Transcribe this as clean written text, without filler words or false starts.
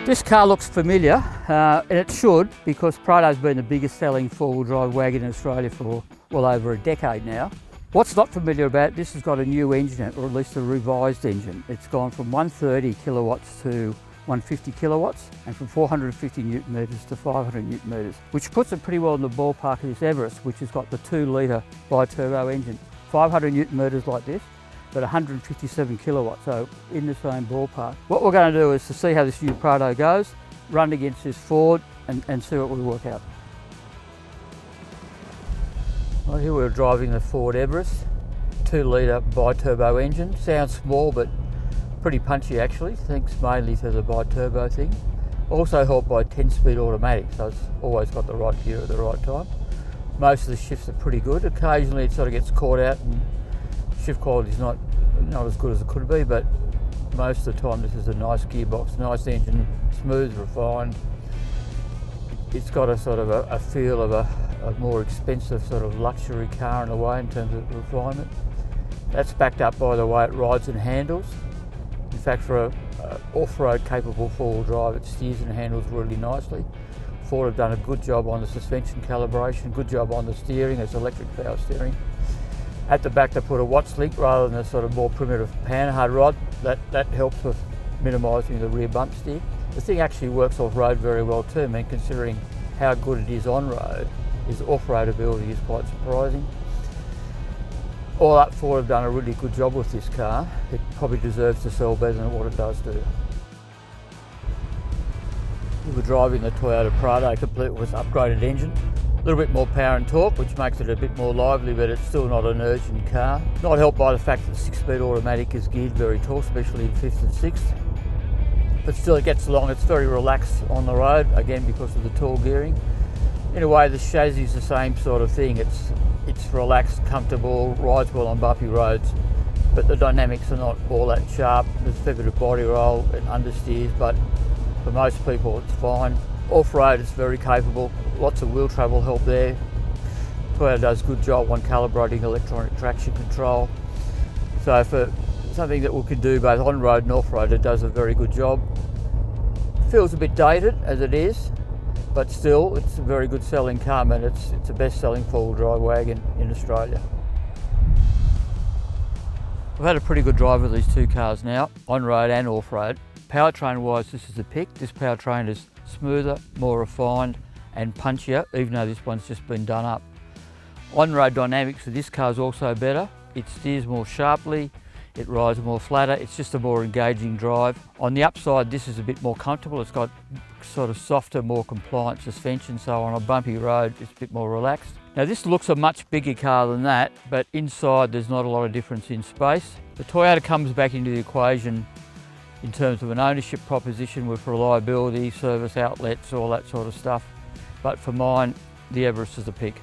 This car looks familiar, and it should, because Prado's been the biggest selling four-wheel drive wagon in Australia for well over a decade now. What's not familiar about this has got a new engine, or at least a revised engine. It's gone from 130 kilowatts to 150 kilowatts, and from 450 newton metres to 500 newton metres, which puts it pretty well in the ballpark of this Everest, which has got the 2-litre bi-turbo engine. 500 newton metres like this, but 157 kilowatts, so in the same ballpark. What we're going to do is to see how this new Prado goes, run against this Ford, and see what we work out. Well, here we're driving the Ford Everest, 2-litre bi-turbo engine. Sounds small, but pretty punchy actually, thanks mainly to the bi-turbo thing. Also helped by 10-speed automatic, so it's always got the right gear at the right time. Most of the shifts are pretty good. Occasionally it sort of gets caught out and shift quality is not as good as it could be, but most of the time this is a nice gearbox, nice engine, smooth, refined. It's got a sort of a feel of a more expensive sort of luxury car in a way in terms of refinement. That's backed up by the way it rides and handles. In fact, for a off-road capable four-wheel drive, it steers and handles really nicely. Ford have done a good job on the suspension calibration, good job on the steering, it's electric power steering. At the back they put a Watts link rather than a sort of more primitive panhard rod. That helps with minimising the rear bump steer. The thing actually works off-road very well too. I mean, considering how good it is on-road, its off-road ability is quite surprising. All up, Ford have done a really good job with this car. It probably deserves to sell better than what it does do. We were driving the Toyota Prado complete with upgraded engine. A little bit more power and torque, which makes it a bit more lively, but it's still not an urgent car. Not helped by the fact that 6-speed automatic is geared very tall, especially in 5th and 6th. But still it gets along, it's very relaxed on the road, again because of the tall gearing. In a way the chassis is the same sort of thing. It's relaxed, comfortable, rides well on bumpy roads, but the dynamics are not all that sharp. There's a fair bit of body roll and understeers, but for most people it's fine. Off-road it's very capable, lots of wheel travel help there. Toyota does a good job on calibrating electronic traction control. So for something that we can do both on-road and off-road, it does a very good job. Feels a bit dated as it is, but still it's a very good selling car, and it's the best selling four-wheel drive wagon in Australia. I've had a pretty good drive with these two cars now, on-road and off-road. Powertrain wise, this is the pick. This powertrain is smoother, more refined and punchier, even though this one's just been done up. On-road dynamics for this car is also better. It steers more sharply, it rides more flatter, it's just a more engaging drive. On the upside, this is a bit more comfortable. It's got sort of softer, more compliant suspension, so on a bumpy road it's a bit more relaxed. Now this looks a much bigger car than that, but inside there's not a lot of difference in space. The Toyota comes back into the equation in terms of an ownership proposition with reliability, service outlets, all that sort of stuff. But for mine, the Everest is the pick.